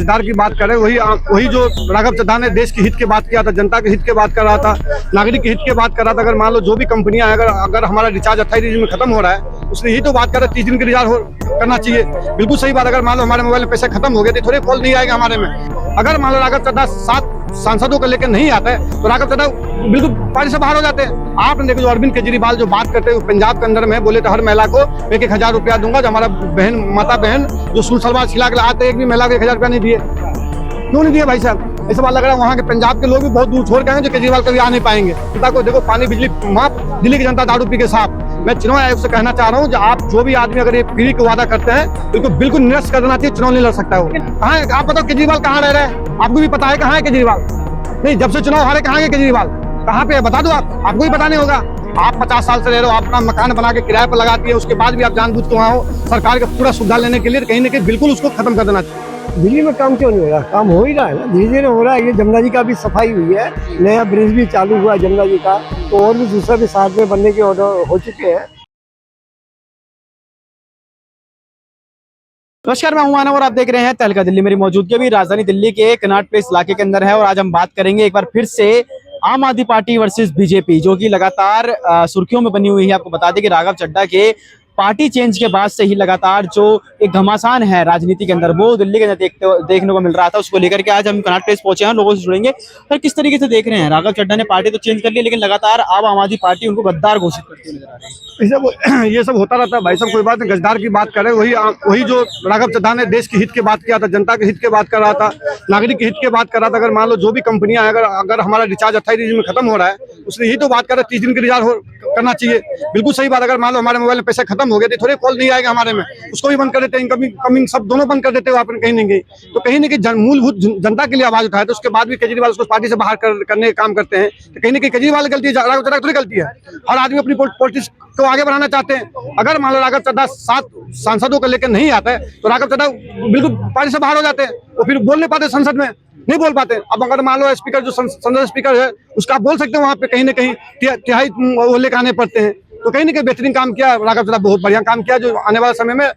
सरकार की बात करें, वही जो राघव चड्ढा ने देश के हित की बात किया था, जनता के हित की बात कर रहा था, नागरिक के हित की बात कर रहा था। अगर मान लो जो भी कंपनियां हैं, अगर हमारा रिचार्ज 28 दिन में खत्म हो रहा है, उसने ही तो बात कर रहा है 30 दिन का रिचार्ज करना चाहिए। बिल्कुल सही बात। अगर मान लो हमारे मोबाइल में पैसे खत्म हो गए तो थोड़े कॉल नहीं आएगा हमारे में। अगर मान लो राघव चड्ढा 7 सांसदों को लेकर नहीं आता है तो राघव चड्ढा बिल्कुल पार्टी से बाहर हो जाते हैं। आपने देखो जो अरविंद केजरीवाल जो बात करते हैं पंजाब के अंदर में, बोले तो हर महिला को 1,000 रुपया दूंगा। जो हमारा माता बहन जो सूट सलवार सिला के आते, एक भी महिला को 1,000 रुपया नहीं दिए। क्यों नहीं दिए भाई साहब? ऐसा बात लग रहा है वहाँ के पंजाब के लोग भी बहुत दूर छोड़ गए हैं जो केजरीवाल कभी आ नहीं पाएंगे। पिता को देखो पानी बिजली माफ, दिल्ली की जनता दारू पी के साफ। मैं चुनाव आयोग से कहना चाह रहा हूँ, आप जो भी आदमी अगर ये फ्री का वादा करते हैं तो बिल्कुल निरस्त कर देना चाहिए। चुनाव नहीं लड़ सकता है वो। कहाँ है आप बताओ, केजरीवाल कहाँ रह रहे हैं? आपको भी पता है कहाँ है केजरीवाल? नहीं, जब से चुनाव हारे कहाँ है केजरीवाल? कहाँ पे है बता दो आपको भी पता नहीं होगा। आप 50 साल से रह रहे हो, अपना मकान बना के किराए पर लगाती है, उसके बाद भी आप जानबूझ के वहाँ हो सरकार का पूरा सुविधा लेने के लिए। कहीं ना कहीं बिल्कुल उसको खत्म कर देना चाहिए। दिल्ली में काम क्यों नहीं हो रहा? काम हो ही रहा है ना, धीरे धीरे हो रहा है। ये जमुना जी का भी सफाई हुई है, नया ब्रिज भी चालू हुआ है जमुना जी का, तो और भी दूसरा भी साथ में बनने के ऑर्डर हो चुके हैं। नमस्कार, मैं हूं मानव और आप देख रहे हैं तहलका दिल्ली। मेरी मौजूदगी अभी राजधानी दिल्ली के कनॉट प्लेस इलाके के अंदर है और आज हम बात करेंगे एक बार फिर से आम आदमी पार्टी वर्सेस बीजेपी, जो कि लगातार सुर्खियों में बनी हुई है। आपको बता दें कि राघव चड्ढा के पार्टी चेंज के बाद से ही लगातार जो एक घमासान है राजनीति के अंदर, वो दिल्ली के अंदर देखने को मिल रहा था। उसको लेकर के आज हम कनॉट प्लेस पहुंचे हैं, लोगों से जुड़ेंगे। पर किस तरीके से देख रहे हैं, राघव चड्ढा ने पार्टी तो चेंज कर ली, लेकिन लगातार अब आम आदमी पार्टी उनको गद्दार घोषित करती नजर आ रही है। ये सब होता रहता है भाई साहब, कोई बात नहीं। गद्दार की बात करें, वही जो राघव चड्ढा ने देश के हित की बात किया था, जनता के हित की बात कर रहा था, नागरिक के हित की बात कर रहा था। अगर मान लो जो भी कंपनियां हैं, अगर हमारा रिचार्ज 28 दिन में खत्म हो रहा है, उसने ही तो बात कर रहा है 30 दिन का रिचार्ज करना चाहिए। बिल्कुल सही बात। अगर मान लो हमारे मोबाइल में पैसे खत्म हो गए तो थोड़े कॉल नहीं आएगा हमारे में, उसको भी बंद कर देते हैं। इनकमिंग कमिंग सब दोनों बंद कर देते हो आपने कहीं नहीं। तो कहीं ना कहीं मूलभूत जनता के लिए आवाज उठाए, तो उसके बाद भी केजरीवाल उसको पार्टी से बाहर करने का काम करते हैं। तो कहीं ना कहीं केजरीवाल की गलती है, राघव चड्ढा की थोड़ी गलती है। हर आदमी अपनी पॉलिटिक्स को आगे बढ़ाना चाहते हैं। अगर मान लो राघव चड्ढा 7 सांसदों को लेकर नहीं आता है तो राघव चड्ढा बिल्कुल पार्टी से बाहर हो जाते हैं। वो फिर बोल नहीं पाते, संसद में नहीं बोल पाते। अब अगर मान लो स्पीकर जो संसद स्पीकर है उसका आप बोल सकते हैं, वहाँ पे कहीं ना कहीं तिहाई वो लेकर आने पड़ते हैं। तो कहीं ना कहीं बेहतरीन काम किया राघव चड्ढा, बहुत बढ़िया काम किया। जो आने वाले समय में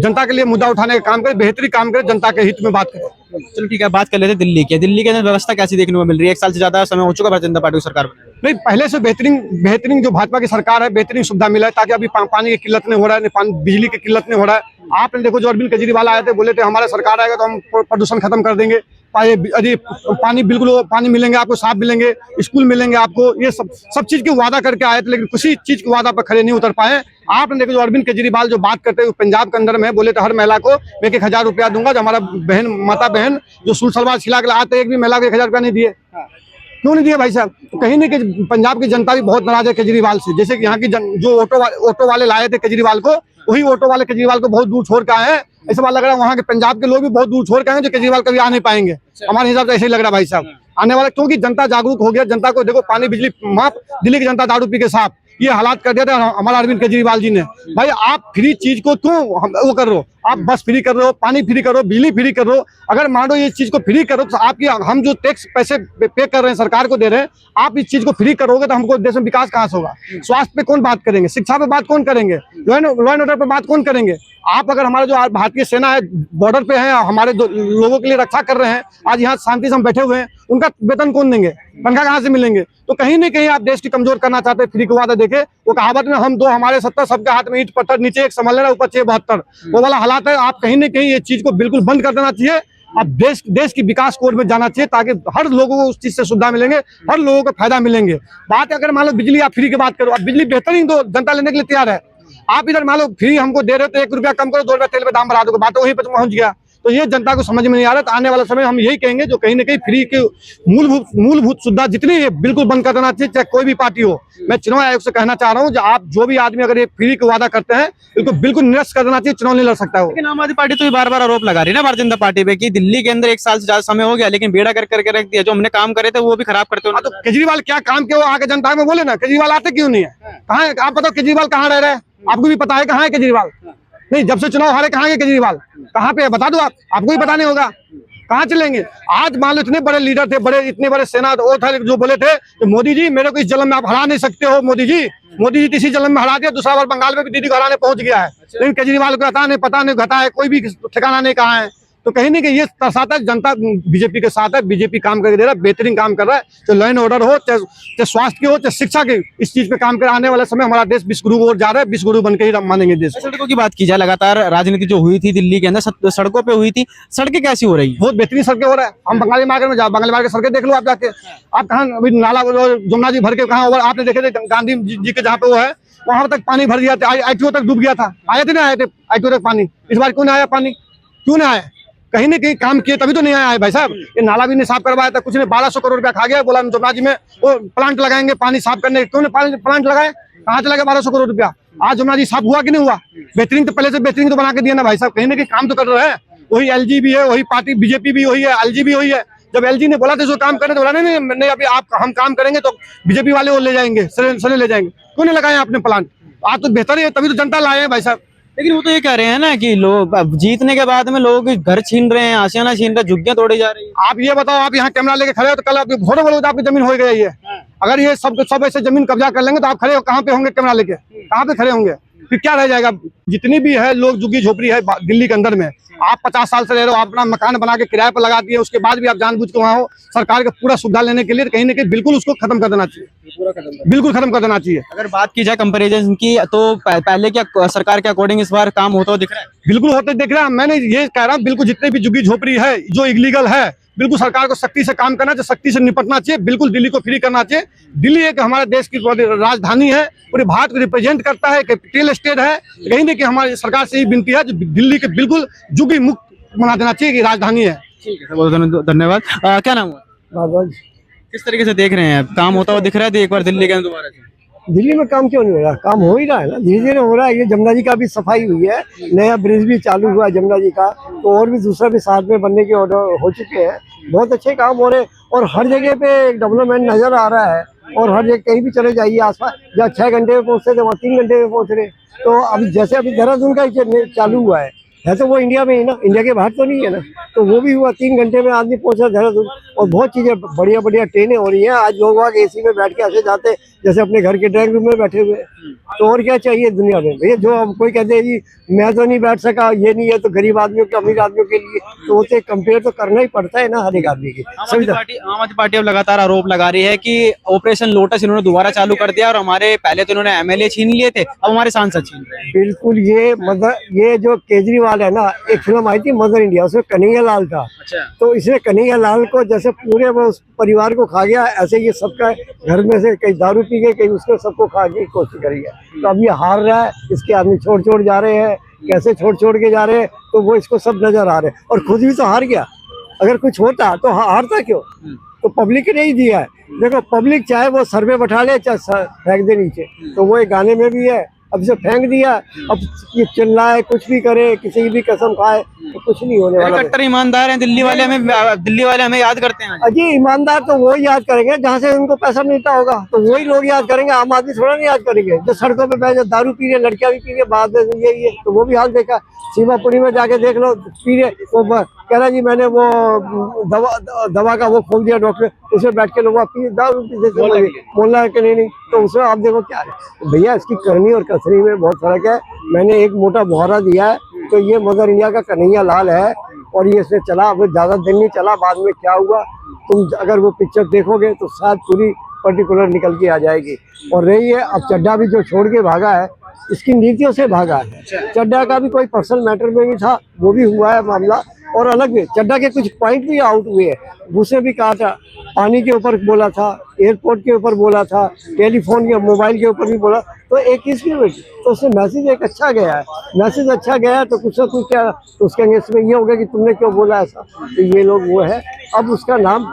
जनता के लिए मुद्दा उठाने का काम करे, बेहतरीन काम करे, जनता के हित में बात करे। चलो ठीक है, बात कर लेते हैं दिल्ली के अंदर व्यवस्था कैसी देखने को मिल रही है? 1 साल से ज्यादा समय हो चुका भारतीय जनता पार्टी की सरकार में। नहीं, पहले से बेहतरीन जो भाजपा की सरकार है, बेहतरीन सुविधा मिला है, ताकि अभी पानी की किल्लत नहीं हो रहा है, बिजली की किल्लत नहीं हो रहा है। आपने देखो जो अरविंद केजरीवाल आए थे, बोले थे हमारा सरकार आएगा तो हम प्रदूषण खत्म कर देंगे, पानी बिल्कुल पानी मिलेंगे आपको, साफ मिलेंगे, स्कूल मिलेंगे आपको। ये सब चीज की वादा करके आए थे, लेकिन किसी चीज के वादा पर खड़े नहीं उतर पाए। आपने देखो जो अरविंद केजरीवाल जो बात करते हैं पंजाब के अंदर में, बोले तो हर महिला को 1,000 रुपया दूंगा। जो हमारा माता बहन जो सूट सलवार सिला के आते, एक भी महिला को 1,000 रुपया नहीं दिए। क्यों नहीं दिए भाई साहब? तो कहीं ना कहीं पंजाब की जनता भी बहुत नाराज है केजरीवाल से। जैसे कि यहाँ की जो ऑटो वाले लाए थे केजरीवाल को, वही ऑटो वाले केजरीवाल को बहुत दूर छोड़ के आए हैं। ऐसा बात लग रहा है वहाँ के पंजाब के लोग भी बहुत दूर छोड़ के आए हैं जो केजरीवाल कभी आ नहीं पाएंगे। हमारे हिसाब से ऐसे ही लग रहा है भाई साहब आने वाला, क्योंकि जनता जागरूक हो गया। जनता को देखो पानी बिजली माफ, दिल्ली की जनता दारू पी के साफ। ये हालात कर दिया था हमारा अरविंद केजरीवाल जी ने। भाई आप फ्री चीज को क्यों वो कर रहे हो? आप बस फ्री कर रहे हो, पानी फ्री कर रहे हो, बिजली फ्री कर रहे हो। अगर मान लो ये चीज को फ्री करो तो आपकी हम जो टैक्स पैसे पे कर रहे हैं, सरकार को दे रहे हैं, आप इस चीज को फ्री करोगे तो हमको देश में विकास कहाँ से होगा? स्वास्थ्य पे कौन बात करेंगे? शिक्षा पे बात कौन करेंगे? लॉ एंड ऑर्डर पे बात कौन करेंगे? आप अगर हमारे जो भारतीय सेना है बॉर्डर पे है, हमारे लोगों के लिए रक्षा कर रहे हैं, आज यहाँ शांति से हम बैठे हुए हैं, उनका वेतन कौन देंगे? तनख्वाह कहाँ से मिलेंगे? तो कहीं ना कहीं आप देश की कमजोर करना चाहते हैं। फ्री को वादा देके वो कहावत में हम 2 हमारे 70 सबके हाथ में ईंट पत्थर, नीचे एक संभाल लेना, ऊपर 672, वो वाला हालात है। आप कहीं ना कहीं ये चीज को बिल्कुल बंद कर देना चाहिए। अब देश की विकास कोर में जाना चाहिए, ताकि हर लोगों को उस चीज से सुविधा मिलेंगे, हर लोगों को फायदा मिलेंगे। बात अगर मान लो बिजली आप फ्री की बात करो, अब बिजली बेहतरीन दो, जनता लेने के लिए तैयार है। आप इधर मान लो फ्री हमको दे रहे हो तो 1 रुपया कम करो, 2 रुपया तेल पे दाम बढ़ा दो, बात वहीं पर पहुंच गया। तो ये जनता को समझ में नहीं आ रहा। तो आने वाला समय हम यही कहेंगे, जो कहीं ना कहीं फ्री के मूलभूत सुविधा जितनी है बिल्कुल बंद कर देना चाहिए, चाहे कोई भी पार्टी हो। मैं चुनाव आयोग से कहना चाह रहा हूँ, आप जो भी आदमी अगर ये फ्री का वादा करते हैं, इसको बिल्कुल निरस्त कर देना चाहिए। चुनाव नहीं लड़ सकता है। लेकिन आम आदमी पार्टी तो बार-बार आरोप लगा रही है ना भारतीय जनता पार्टी पे कि दिल्ली के अंदर 1 साल से ज्यादा समय हो गया, लेकिन बेड़ा करके रख दिया। जो हमने काम करे थे वो भी खराब करते हो। तो केजरीवाल क्या काम किया, वो आके जनता में बोले ना। केजरीवाल आते क्यों नहीं है? कहाँ है? आप बताओ केजरीवाल कहाँ रह रहे हैं? आपको भी पता है कहाँ है केजरीवाल? नहीं, जब से चुनाव हारे कहाँ है केजरीवाल? कहाँ पे है बता दो आपको भी पता नहीं होगा। कहाँ चलेंगे? आज मान लो इतने बड़े लीडर थे, इतने बड़े सेना वो थे जो बोले थे कि मोदी जी मेरे को इस जन्म में आप हरा नहीं सकते हो। मोदी जी किसी जन्म में हरा दिया, दूसरा बार बंगाल में भी दीदी को हराने पहुंच गया है। लेकिन केजरीवाल को पता नहीं घटा है, कोई भी ठिकाना नहीं कहा है। तो कहीं नहीं कि ये दर्शाता है जनता बीजेपी के साथ है, बीजेपी काम करके दे रहा है, बेहतरीन काम कर रहा है। चाहे लॉ एंड ऑर्डर हो, चाहे स्वास्थ्य के हो, चाहे शिक्षा के, इस चीज पे काम कर। आने वाला समय हमारा देश विश्व गुरु की ओर जा रहा है, विश्व गुरु बन के ही मानेंगे देश। सड़कों की बात की जाए, लगातार राजनीति जो हुई थी दिल्ली के अंदर सड़कों पे हुई थी, सड़कें कैसी हो रही है? बहुत बेहतरीन सड़कें हो रहा है। हम बंगाली मार्केट में जाओ, बंगाली मार्केट सड़कें देख लो आप जाके। आप कहाँ अभी नाला जमुना जी भर के कहाँ ओवर आपने देखे थे, गांधी जी के जहाँ पे वो है वहां तक पानी भर गया था, ITO तक डूब गया था। आए थे ना, आए थे ITO तक पानी। इस बार क्यों नहीं आया पानी? क्यों नहीं आया? कहीं ना कहीं काम किए तभी तो नहीं आया है भाई साहब। ये नाला भी नहीं साफ करवाया था, कुछ ने 1200 करोड़ रुपया खा गया। बोला जमुना जी में वो प्लांट लगाएंगे पानी साफ करने, क्यों नहीं प्लांट लगाए? कहाँ से लगे 1200 करोड़ रुपया? आज जमुना जी साफ हुआ कि नहीं हुआ? बेहतरीन तो पहले से बेहतरीन तो बना के दिया ना भाई साहब। कहीं ना कहीं काम तो कर रहे हैं। वही LG भी है, वही पार्टी बीजेपी भी वही है, LG भी वही है। जब LG ने बोला था जो काम करने तो बोला नहीं अभी हम काम करेंगे तो बीजेपी वाले वो ले जाएंगे, सरे ले जाएंगे। क्यों नहीं लगाए आपने प्लांट? आज तो बेहतर है, तभी तो जनता लाए हैं भाई साहब। लेकिन वो तो ये कह रहे हैं ना कि लोग अब जीतने के बाद में लोगों के घर छीन रहे हैं, आशियाना छीन रहे हैं, झुग्गियां तोड़ी जा रही है। आप ये बताओ, आप यहाँ कैमरा लेके खड़े हो तो कल आप घोड़े बोलो तो आपकी जमीन हो गई है। अगर ये सब ऐसे जमीन कब्जा कर लेंगे तो आप खड़े कहाँ पे होंगे? कैमरा लेके कहाँ पे खड़े होंगे? फिर क्या रह जाएगा? जितनी भी है लोग झुग्गी झोपड़ी है दिल्ली के अंदर में, आप 50 साल से रह रहे हो, आप अपना मकान बना के किराए पर लगा दिए, उसके बाद भी आप जानबूझ के वहाँ हो सरकार का पूरा सुविधा लेने के लिए। कहीं ना कहीं बिल्कुल उसको खत्म कर देना चाहिए, बिल्कुल खत्म कर देना चाहिए। अगर बात की जाए कंपैरिजन की तो पहले क्या सरकार के अकॉर्डिंग इस बार काम होता हुआ दिख रहा है? बिल्कुल होते दिख रहा है। मैंने ये कह रहा हूँ, बिल्कुल जितने भी झुग्गी झोपड़ी है जो इलीगल है, बिल्कुल सरकार को सख्ती से काम करना चाहिए, सख्ती से निपटना चाहिए। बिल्कुल दिल्ली को फ्री करना चाहिए। दिल्ली एक हमारे देश की राजधानी है, पूरे भारत को रिप्रेजेंट करता है, कैपिटल स्टेट है। कहीं ना कहीं हमारी सरकार से ही विनती है जो दिल्ली के बिल्कुल झुग्गी मुक्त बना देना चाहिए कि राजधानी है। ठीक है, बहुत धन्यवाद। क्या नाम हुआ? किस तरीके से देख रहे हैं? काम होता हुआ दिख रहा है? तो एक बार दिल्ली के अंदर दोबारा से दिल्ली में काम क्यों नहीं हो रहा? काम हो ही रहा है ना, धीरे धीरे हो रहा है। ये जमुना जी का भी सफाई हुई है, नया ब्रिज भी चालू हुआ है जमुना जी का, तो और भी दूसरा भी साथ में बनने के ऑर्डर हो चुके हैं। बहुत अच्छे काम हो रहे हैं और हर जगह पे डेवलपमेंट नजर आ रहा है। और हर जगह कहीं भी चले जाइए आसपास, जहाँ 6 घंटे में पहुँचते थे वहाँ 3 घंटे में पहुँच रहे। तो अभी जैसे अभी देहरादून का चालू हुआ है तो वो इंडिया में ही ना, इंडिया के बाहर तो नहीं है ना, तो वो भी हुआ 3 घंटे में आदमी पहुंचा देहरादून। और बहुत चीजें बढ़िया बढ़िया ट्रेनें हो रही हैं। आज लोग वहाँ AC में बैठ के ऐसे जाते जैसे अपने घर के ड्राइंग रूम में बैठे हुए। तो और क्या चाहिए दुनिया में भैया? जो अब कोई कहते हैं जी मैं तो नहीं बैठ सका, ये नहीं है, तो गरीब आदमियों के अमीर आदमियों के लिए तो उसे कंपेयर तो करना ही पड़ता है ना हर एक आदमी की। आम आदमी पार्टी अब लगातार आरोप लगा रही है कि ऑपरेशन लोटस इन्होंने दोबारा चालू कर दिया और हमारे पहले तो इन्होंने MLA छीन लिए थे, अब हमारे सांसद छीन रहे हैं। बिल्कुल, ये जो केजरीवाल है ना, एक फिल्म आई थी मदर इंडिया, उसमें कन्हैया लाल था। अच्छा। तो इसने कन्हैया लाल को जैसे पूरे वो उस परिवार को खा गया, ऐसे ये सबका घर में से कहीं दारू पी गए, कहीं उसको सबको खा के कोशिश करी है। तो अब ये हार रहा है, इसके आदमी छोड़ जा रहे हैं। कैसे छोड़ के जा रहे हैं तो वो इसको सब नजर आ रहे हैं। और खुद भी तो हार गया। अगर कुछ होता तो हारता क्यों? तो पब्लिक ने ही दिया है। देखो पब्लिक चाहे वो सर पे बैठा ले चाहे फेंक दे नीचे, तो वो एक गाने में भी है। अब इसे फेंक दिया, अब ये चिल्लाए कुछ भी करे, किसी की भी कसम खाए तो कुछ नहीं होने वाला। कट्टर ईमानदार हैं दिल्ली वाले हमें याद करते हैं। अजी ईमानदार तो वो याद करेंगे जहाँ से उनको पैसा मिलता होगा, तो वही लोग याद करेंगे। आम आदमी थोड़ा नहीं याद करेंगे। जो सड़कों पे बैठे दारू पी रहे, लड़कियां भी पी रही, बाद में यही है, तो वो भी हाल देखा। सीमापुरी में जाके देख लो, पी रहे, वो कह रहा जी मैंने वो दवा का वो खोल दिया डॉक्टर, उसमें बैठ के लोग दारू बोलना के नहीं, तो उसमें आप देखो क्या है भैया। इसकी करनी और कसनी में बहुत फर्क है। मैंने एक मोटा मुहावरा दिया है, तो ये मदर इंडिया का कन्हैया लाल है और ये इसमें चला। अब ज्यादा दिन नहीं चला, बाद में क्या हुआ तुम अगर वो पिक्चर देखोगे तो शायद पूरी पर्टिकुलर निकल के आ जाएगी। और रही है अब चड्ढा भी जो छोड़ के भागा है, इसकी नीतियों से भागा है। चड्ढा का भी कोई पर्सनल मैटर में भी था, वो भी हुआ है मामला। और अलग भी चड्ढा के कुछ पॉइंट भी आउट हुए हैं। उसने भी कहा था, पानी के ऊपर बोला था, एयरपोर्ट के ऊपर बोला था, टेलीफोन के मोबाइल के ऊपर भी बोला। तो एक इसकी तो उससे मैसेज एक अच्छा गया है। मैसेज अच्छा गया है तो कुछ ना कुछ क्या तो उसके अंगेंस्ट में ये हो गया कि तुमने क्यों बोला ऐसा। तो ये लोग वो है। अब उसका नाम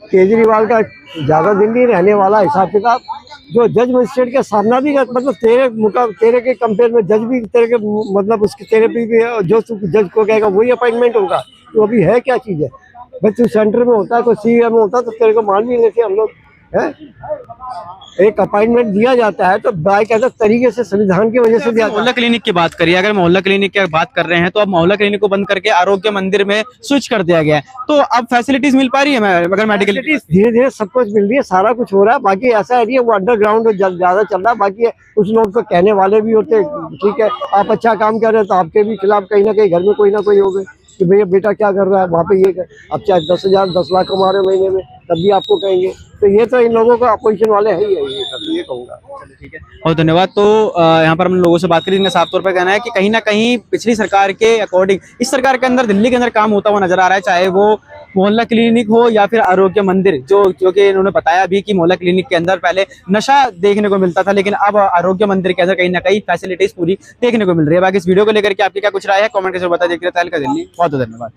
केजरीवाल का ज्यादा दिन नहीं रहने वाला हिसाब किताब। जो जज मजिस्ट्रेट का सामना भी मतलब तेरे के कंपेयर में जज भी तेरे के मतलब उसके तेरे पे भी जो जज को कहेगा वही अपॉइंटमेंट होगा। तो अभी है क्या चीज़ है भाई? तू सेंटर में होता है, कोई CM में होता है तो तेरे को मान भी लेते हम लोग है। एक अपॉइंटमेंट दिया जाता है तो बाकायदा तरीके से संविधान की वजह से दिया। मोहल्ला क्लिनिक की बात करिए, अगर मोहल्ला क्लिनिक की बात कर रहे हैं तो अब मोहल्ला क्लिनिक को बंद करके आरोग्य मंदिर में स्विच कर दिया गया है। तो अब फैसिलिटीज मिल पा रही है अगर मेडिकल धीरे धीरे सब कुछ मिल रही है, सारा कुछ हो रहा है। बाकी ऐसा है वो अंडरग्राउंड ज्यादा चल रहा है। बाकी कुछ लोग तो कहने वाले भी होते ठीक है आप अच्छा काम कर रहे हैं तो आपके भी खिलाफ कहीं ना कहीं घर में कोई ना कोई हो गए। कि भैया बेटा क्या कर रहा है वहाँ पे, ये कर। अब चाहे 10,000 10 लाख कमा रहे हो महीने में, तब भी आपको कहेंगे। तो ये तो इन लोगों का अपोजिशन वाले है ही है, ये कहूँगा। ठीक है, बहुत धन्यवाद। तो यहाँ पर हम लोगों से बात करें, इनका साफ तौर पर कहना है कि कहीं ना कहीं पिछली सरकार के अकॉर्डिंग इस सरकार के अंदर दिल्ली के अंदर काम होता हुआ नजर आ रहा है, चाहे वो मोहल्ला क्लिनिक हो या फिर आरोग्य मंदिर, जो कि इन्होंने बताया भी कि मोहल्ला क्लिनिक के अंदर पहले नशा देखने को मिलता था, लेकिन अब आरोग्य मंदिर के अंदर कहीं ना कहीं फैसिलिटीज पूरी देखने को मिल रही है। बाकी इस वीडियो को लेकर के आपकी क्या कुछ राय है, कमेंट करके बता दीजिए। तहलका दिल्ली, बहुत बहुत धन्यवाद।